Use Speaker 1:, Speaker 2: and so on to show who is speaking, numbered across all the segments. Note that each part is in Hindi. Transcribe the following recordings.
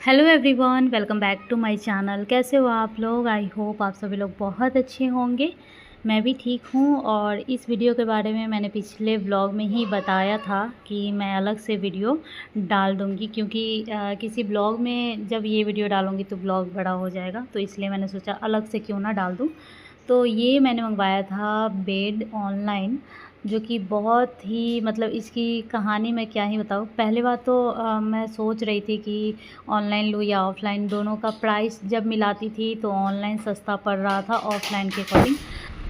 Speaker 1: Hello everyone, welcome back to my channel. कैसे हो आप लोग? आई होप आप सभी लोग बहुत अच्छे होंगे। मैं भी ठीक हूँ। और इस वीडियो के बारे में मैंने पिछले व्लॉग में ही बताया था कि मैं अलग से वीडियो डाल दूँगी, क्योंकि किसी ब्लॉग में जब ये वीडियो डालूँगी तो ब्लॉग बड़ा हो जाएगा, तो इसलिए मैंने सोचा अलग से क्यों ना डाल दूँ। तो ये मैंने मंगवाया था बेड ऑनलाइन, जो कि बहुत ही मतलब इसकी कहानी मैं क्या ही बताऊँ। पहली बात तो मैं सोच रही थी कि ऑनलाइन लूँ या ऑफ़लाइन। दोनों का प्राइस जब मिलाती थी तो ऑनलाइन सस्ता पड़ रहा था ऑफ़लाइन के अकॉर्डिंग।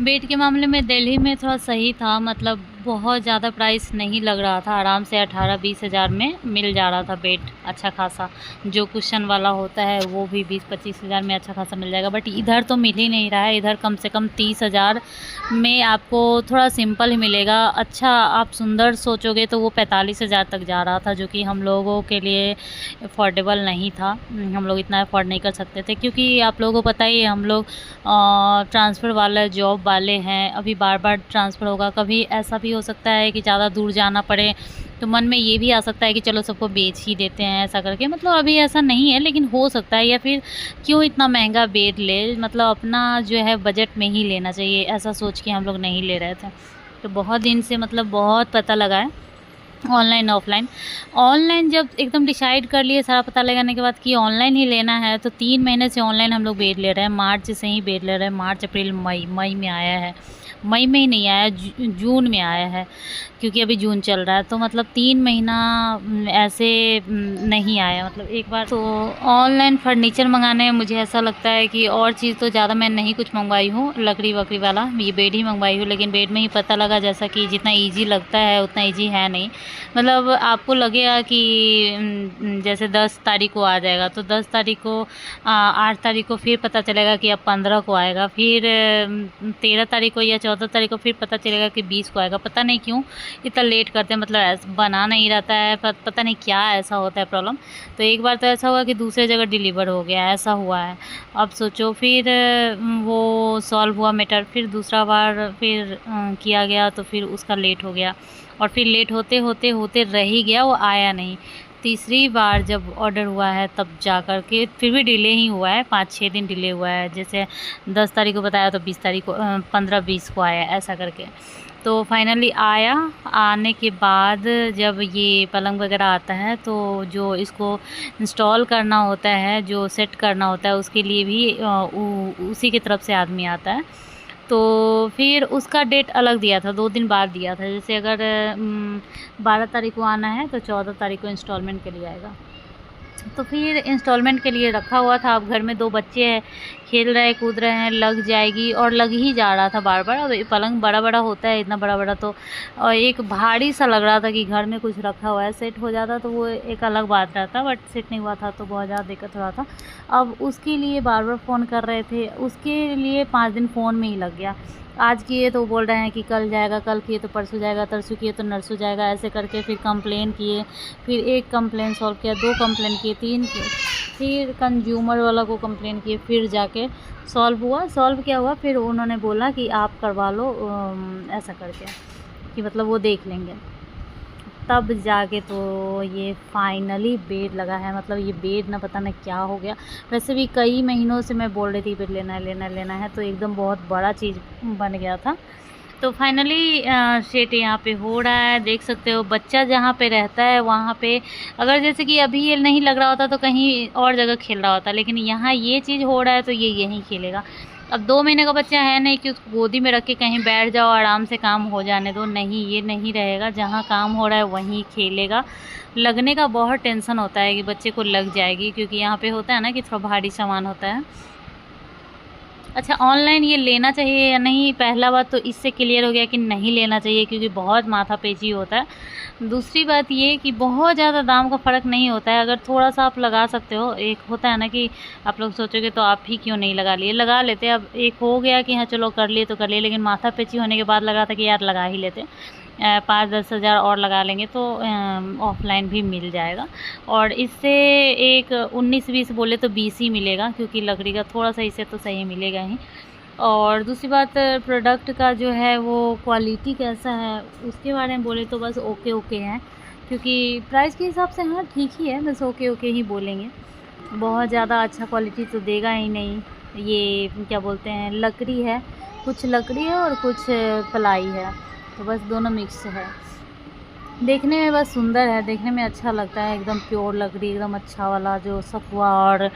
Speaker 1: बेड के मामले में दिल्ली में थोड़ा सही था, मतलब बहुत ज़्यादा प्राइस नहीं लग रहा था। आराम से 18-20 हज़ार में मिल जा रहा था बेड अच्छा खासा। जो कुशन वाला होता है वो भी 20-25 हज़ार में अच्छा खासा मिल जाएगा। बट इधर तो मिल ही नहीं रहा है। इधर कम से कम 30 हज़ार में आपको थोड़ा सिंपल ही मिलेगा। अच्छा आप सुंदर सोचोगे तो वो 45 हज़ार तक जा रहा था, जो कि हम लोगों के लिए अफोर्डेबल नहीं था। हम लोग इतना अफोर्ड नहीं कर सकते थे, क्योंकि आप लोगों को पता ही है हम लोग ट्रांसफ़र वाला जॉब वाले हैं। अभी बार बार ट्रांसफ़र होगा। कभी ऐसा भी हो सकता है कि ज़्यादा दूर जाना पड़े, तो मन में ये भी आ सकता है कि चलो सबको बेच ही देते हैं ऐसा करके। मतलब अभी ऐसा नहीं है, लेकिन हो सकता है। या फिर क्यों इतना महंगा बेड ले, मतलब अपना जो है बजट में ही लेना चाहिए, ऐसा सोच के हम लोग नहीं ले रहे थे। तो बहुत दिन से मतलब बहुत पता लगा है ऑनलाइन ऑफ़लाइन। ऑनलाइन जब एकदम डिसाइड कर लिए सारा पता लगाने के बाद कि ऑनलाइन ही लेना है, तो 3 महीने से ऑनलाइन हम लोग बेड ले रहे हैं। मार्च से ही बेड ले रहे हैं। मार्च, अप्रैल, मई में आया है। मई में ही नहीं आया, जून में आया है, क्योंकि अभी जून चल रहा है। तो मतलब 3 महीना ऐसे नहीं आया। मतलब एक बार तो ऑनलाइन फर्नीचर मंगाने में मुझे ऐसा लगता है कि और चीज़ तो ज़्यादा मैं नहीं कुछ मंगवाई हूँ, लकड़ी वकड़ी वाला ये बेड ही मंगवाई हूँ। लेकिन बेड में ही पता लगा जैसा कि जितना ईजी लगता है उतना ईजी है नहीं। मतलब आपको लगेगा कि जैसे 10 तारीख को आ जाएगा, तो 10 तारीख को 8 तारीख को फिर पता चलेगा कि अब 15 को आएगा। फिर 13 तारीख को या 14 तारीख को फिर पता चलेगा कि 20 को आएगा। पता नहीं क्यों इतना लेट करते हैं। मतलब ऐसा बना नहीं रहता है, पता नहीं क्या ऐसा होता है प्रॉब्लम। तो एक बार तो ऐसा हुआ कि दूसरे जगह डिलीवर हो गया, ऐसा हुआ है। अब सोचो फिर वो सॉल्व हुआ मैटर। फिर दूसरा बार फिर किया गया, तो फिर उसका लेट हो गया। और फिर लेट होते होते होते रह ही गया, वो आया नहीं। तीसरी बार जब ऑर्डर हुआ है तब जा कर के फिर भी डिले ही हुआ है। 5-6 दिन डिले हुआ है। जैसे 10 तारीख को बताया तो 20 तारीख को 15-20 को आया, ऐसा करके। तो फाइनली आया। आने के बाद जब ये पलंग वगैरह आता है, तो जो इसको इंस्टॉल करना होता है, जो सेट करना होता है, उसके लिए भी उसी की तरफ से आदमी आता है। तो फिर उसका डेट अलग दिया था, 2 दिन बाद दिया था। जैसे अगर 12 तारीख को आना है तो 14 तारीख को इंस्टॉलमेंट के लिए आएगा। तो फिर इंस्टॉलमेंट के लिए रखा हुआ था। अब घर में 2 बच्चे हैं, खेल रहे कूद रहे हैं, लग जाएगी, और लग ही जा रहा था बार बार। अब ये पलंग बड़ा बड़ा होता है, इतना बड़ा बड़ा, तो और एक भारी सा लग रहा था कि घर में कुछ रखा हुआ है। सेट हो जाता तो वो एक अलग बात रहता, बट सेट नहीं हुआ था तो बहुत ज़्यादा दिक्कत हो रहा था। अब उसके लिए बार बार फ़ोन कर रहे थे। उसके लिए 5 दिन फ़ोन में ही लग गया। आज किए तो बोल रहे हैं कि कल जाएगा, कल किए तो परसों जाएगा, तरसों किए तो नरसों जाएगा, ऐसे करके फिर कंप्लेन किए। फिर 1 कंप्लेन सॉल्व किया, 2 कंप्लेन किए, 3 किए, फिर कंज्यूमर वाला को कंप्लेन किए, फिर जाके सॉल्व हुआ। सॉल्व क्या हुआ, फिर उन्होंने बोला कि आप करवा लो, ऐसा करके कि मतलब वो देख लेंगे। तब जाके तो ये फाइनली बेड लगा है। मतलब ये बेड ना पता नहीं क्या हो गया। वैसे भी कई महीनों से मैं बोल रही थी बेड लेना है, लेना है, लेना है, तो एकदम बहुत बड़ा चीज़ बन गया था। तो फाइनली सेट यहाँ पे हो रहा है, देख सकते हो। बच्चा जहाँ पे रहता है वहाँ पे, अगर जैसे कि अभी ये नहीं लग रहा होता तो कहीं और जगह खेल रहा होता, लेकिन यहाँ ये चीज़ हो रहा है तो ये यहीं खेलेगा। अब 2 महीने का बच्चा है नहीं कि उसको गोदी में रख के कहीं बैठ जाओ आराम से काम हो जाने दो। नहीं, ये नहीं रहेगा। जहाँ काम हो रहा है वहीं खेलेगा। लगने का बहुत टेंशन होता है कि बच्चे को लग जाएगी, क्योंकि यहाँ पे होता है ना कि थोड़ा भारी सामान होता है। अच्छा, ऑनलाइन ये लेना चाहिए या नहीं? पहला बात तो इससे क्लियर हो गया कि नहीं लेना चाहिए, क्योंकि बहुत माथापेची होता है। दूसरी बात ये कि बहुत ज़्यादा दाम का फ़र्क नहीं होता है। अगर थोड़ा-सा आप लगा सकते हो, एक होता है ना कि आप लोग सोचोगे तो आप ही क्यों नहीं लगा लिए, लगा लेते। अब एक हो गया कि हाँ चलो कर लिए तो कर लिए, लेकिन माथापेची होने के बाद लगा था कि यार लगा ही लेते। 5-10 हज़ार और लगा लेंगे तो ऑफ़लाइन भी मिल जाएगा। और इससे एक 19-20 बोले तो 20 ही मिलेगा, क्योंकि लकड़ी का थोड़ा-सा इससे तो सही मिलेगा ही। और दूसरी बात, प्रोडक्ट का जो है वो क्वालिटी कैसा है उसके बारे में बोले तो बस ओके ओके है, क्योंकि प्राइस के हिसाब से हाँ ठीक ही है, बस ओके ओके ही बोलेंगे। बहुत ज़्यादा अच्छा क्वालिटी तो देगा ही नहीं। ये क्या बोलते हैं, लकड़ी है, कुछ लकड़ी है और कुछ प्लाई है, तो बस दोनों मिक्स है। देखने में बस सुंदर है, देखने में अच्छा लगता है, एकदम प्योर लकड़ी, एकदम अच्छा वाला जो सखुआ और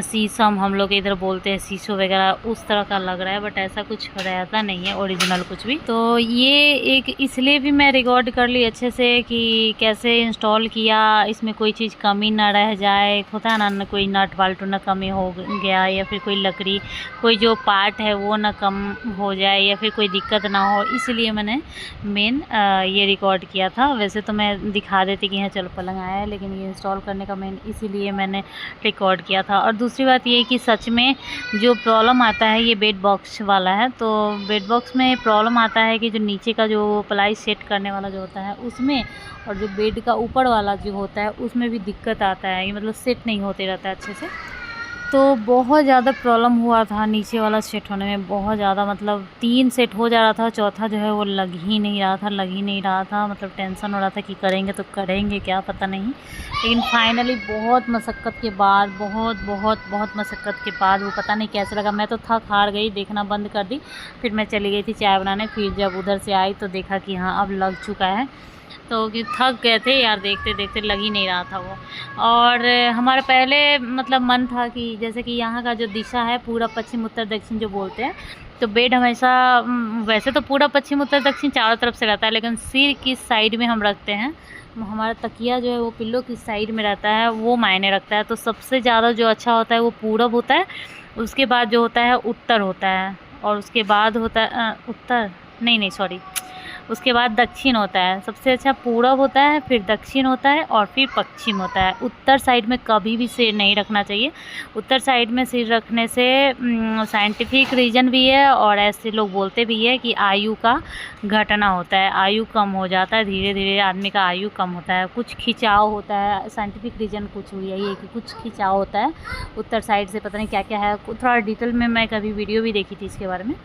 Speaker 1: शीशम हम लोग इधर बोलते हैं, शीशो वगैरह, उस तरह का लग रहा है, बट ऐसा कुछ रहता नहीं है ओरिजिनल कुछ भी। तो ये एक इसलिए भी मैं रिकॉर्ड कर ली अच्छे से कि कैसे इंस्टॉल किया, इसमें कोई चीज़ कमी ना रह जाए, होता है ना, कोई नट वाल्टू ना कमी हो गया, या फिर कोई लकड़ी कोई जो पार्ट है वो ना कम हो जाए, या फिर कोई दिक्कत ना हो, इसलिए मैंने मेन ये रिकॉर्ड किया था। वैसे तो मैं दिखा देती कि यहाँ चलो पलंग आया है, लेकिन ये इंस्टॉल करने का मेन इसीलिए मैंने रिकॉर्ड किया था। और दूसरी बात ये कि सच में जो प्रॉब्लम आता है ये बेड बॉक्स वाला है। तो बेड बॉक्स में प्रॉब्लम आता है कि जो नीचे का जो प्लाई सेट करने वाला जो होता है उसमें, और जो बेड का ऊपर वाला जो होता है उसमें भी दिक्कत आता है, ये मतलब सेट नहीं होते रहता है अच्छे से। तो बहुत ज़्यादा प्रॉब्लम हुआ था नीचे वाला सेट होने में, बहुत ज़्यादा, मतलब 3 सेट हो जा रहा था, चौथा जो है वो लग ही नहीं रहा था, मतलब टेंशन हो रहा था कि करेंगे तो करेंगे क्या, पता नहीं। लेकिन फाइनली बहुत मशक्क़त के बाद, बहुत मशक्क़त के बाद वो पता नहीं कैसे लगा। मैं तो थक हार गई, देखना बंद कर दी। फिर मैं चली गई थी चाय बनाने, फिर जब उधर से आई तो देखा कि हाँ अब लग चुका है। तो कि थक गए थे यार, देखते देखते लग ही नहीं रहा था वो। और हमारा पहले मतलब मन था कि जैसे कि यहाँ का जो दिशा है पूरा पश्चिम उत्तर दक्षिण जो बोलते हैं, तो बेड हमेशा वैसे तो पूरा पश्चिम उत्तर दक्षिण चारों तरफ से रहता है, लेकिन सिर किस साइड में हम रखते हैं, हमारा तकिया जो है वो पिल्लो किस साइड में रहता है वो मायने रखता है। तो सबसे ज़्यादा जो अच्छा होता है वो पूरब होता है, उसके बाद जो होता है उत्तर होता है, और उसके बाद होता है उत्तर नहीं सॉरी, उसके बाद दक्षिण होता है। सबसे अच्छा पूरब होता है, फिर दक्षिण होता है, और फिर पश्चिम होता है। उत्तर साइड में कभी भी सिर नहीं रखना चाहिए। उत्तर साइड में सिर रखने से साइंटिफिक रीज़न भी है, और ऐसे लोग बोलते भी है कि आयु का घटना होता है, आयु कम हो जाता है, धीरे धीरे आदमी का आयु कम होता है, कुछ खिंचाव होता है। साइंटिफिक रीज़न कुछ हुई है ये कि कुछ खिंचाव होता है उत्तर साइड से, पता नहीं क्या क्या है, थोड़ा डिटेल में मैं कभी वीडियो भी देखी थी इसके बारे में।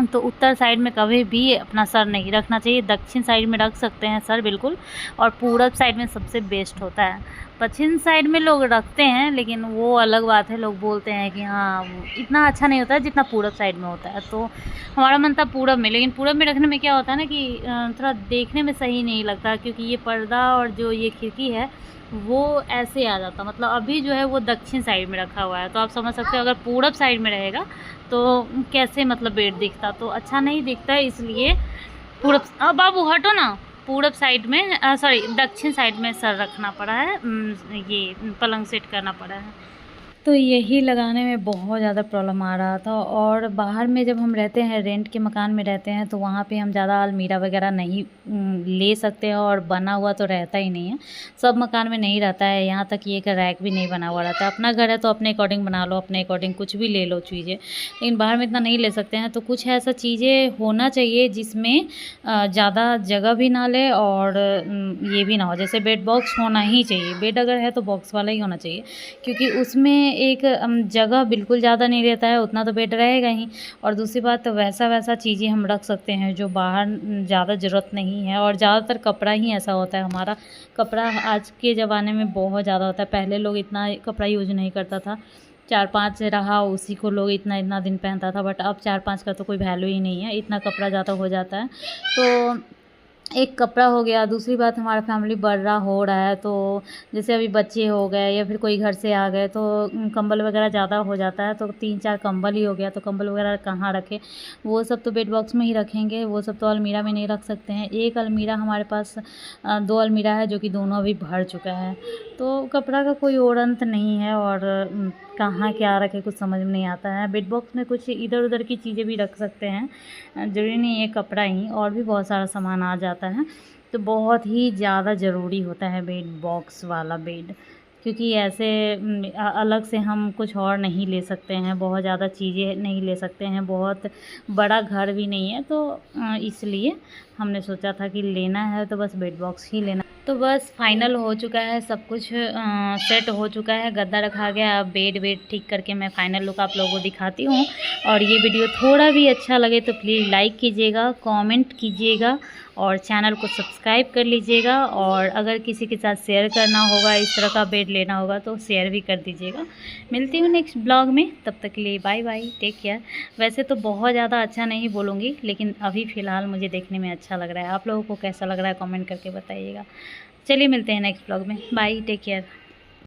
Speaker 1: तो उत्तर साइड में कभी भी अपना सर नहीं रखना चाहिए। दक्षिण साइड में रख सकते हैं सर बिल्कुल, और पूरब साइड में सबसे बेस्ट होता है। पश्चिम साइड में लोग रखते हैं, लेकिन वो अलग बात है, लोग बोलते हैं कि हाँ इतना अच्छा नहीं होता है जितना पूरब साइड में होता है। तो हमारा मन था पूरब में, लेकिन पूरब में रखने में क्या होता है ना कि थोड़ा देखने में सही नहीं लगता, क्योंकि ये पर्दा और जो ये खिड़की है वो ऐसे आ जाता, मतलब अभी जो है वो दक्षिण साइड में रखा हुआ है। तो आप समझ सकते हो अगर पूरब साइड में रहेगा तो कैसे मतलब बेड दिखता, तो अच्छा नहीं दिखता है। इसलिए पूरब, बाबू हटो ना, पूरब साइड में सॉरी दक्षिण साइड में सर रखना पड़ा है, ये पलंग सेट करना पड़ा है। तो यही लगाने में बहुत ज़्यादा प्रॉब्लम आ रहा था। और बाहर में जब हम रहते हैं, रेंट के मकान में रहते हैं, तो वहाँ पे हम ज़्यादा अलमीरा वगैरह नहीं ले सकते हैं, और बना हुआ तो रहता ही नहीं है, सब मकान में नहीं रहता है। यहाँ तक ये एक रैक भी नहीं बना हुआ रहता है। अपना घर है तो अपने अकॉर्डिंग बना लो, अपने अकॉर्डिंग कुछ भी ले लो चीज़ें, लेकिन बाहर में इतना नहीं ले सकते हैं। तो कुछ ऐसा चीज़ें होना चाहिए जिसमें ज़्यादा जगह भी ना ले, और ये भी ना हो, जैसे बेड बॉक्स होना ही चाहिए। बेड अगर है तो बॉक्स वाला ही होना चाहिए, क्योंकि उसमें एक जगह बिल्कुल ज़्यादा नहीं रहता है, उतना तो बेड रहेगा ही। और दूसरी बात तो वैसा चीज़ें हम रख सकते हैं जो बाहर ज़्यादा ज़रूरत नहीं है। और ज़्यादातर कपड़ा ही ऐसा होता है, हमारा कपड़ा आज के ज़माने में बहुत ज़्यादा होता है। पहले लोग इतना कपड़ा यूज नहीं करता था, 4-5 रहा उसी को लोग इतना दिन पहनता था, बट अब 4-5 का तो कोई वैल्यू ही नहीं है, इतना कपड़ा ज़्यादा हो जाता है। तो एक कपड़ा हो गया। दूसरी बात, हमारा फैमिली बढ़ रहा हो रहा है, तो जैसे अभी बच्चे हो गए या फिर कोई घर से आ गए तो कंबल वगैरह ज़्यादा हो जाता है, तो 3-4 कंबल ही हो गया, तो कंबल वगैरह कहाँ रखें, वो सब तो बेड बॉक्स में ही रखेंगे, वो सब तो अलमीरा में नहीं रख सकते हैं। एक अलमीरा हमारे पास 2 अलमीरा है जो कि दोनों अभी भर चुका है, तो कपड़ा का कोई और अंत नहीं है, और कहाँ क्या रखे कुछ समझ में नहीं आता है। बेड बॉक्स में कुछ इधर उधर की चीज़ें भी रख सकते हैं, ज़रूरी नहीं है कपड़ा ही, और भी बहुत सारा सामान आ जाता है। तो बहुत ही ज़्यादा ज़रूरी होता है बेड बॉक्स वाला बेड, क्योंकि ऐसे अलग से हम कुछ और नहीं ले सकते हैं, बहुत ज़्यादा चीज़ें नहीं ले सकते हैं, बहुत बड़ा घर भी नहीं है, तो इसलिए हमने सोचा था कि लेना है तो बस बेड बॉक्स ही लेना। तो बस फाइनल हो चुका है, सब कुछ सेट हो चुका है, गद्दा रखा गया। अब बेड ठीक करके मैं फाइनल लुक आप लोगों को दिखाती हूँ। और ये वीडियो थोड़ा भी अच्छा लगे तो प्लीज़ लाइक कीजिएगा, कमेंट कीजिएगा, और चैनल को सब्सक्राइब कर लीजिएगा। और अगर किसी के साथ शेयर करना होगा, इस तरह का बेड लेना होगा तो शेयर भी कर दीजिएगा। मिलती हूँ नेक्स्ट ब्लॉग में, तब तक के लिए बाय बाय, टेक केयर। वैसे तो बहुत ज़्यादा अच्छा नहीं बोलूँगी, लेकिन अभी फ़िलहाल मुझे देखने में अच्छा लग रहा है। आप लोगों को कैसा लग रहा है कमेंट करके बताइएगा। चलिए मिलते हैं नेक्स्ट ब्लॉग में, बाय, टेक केयर।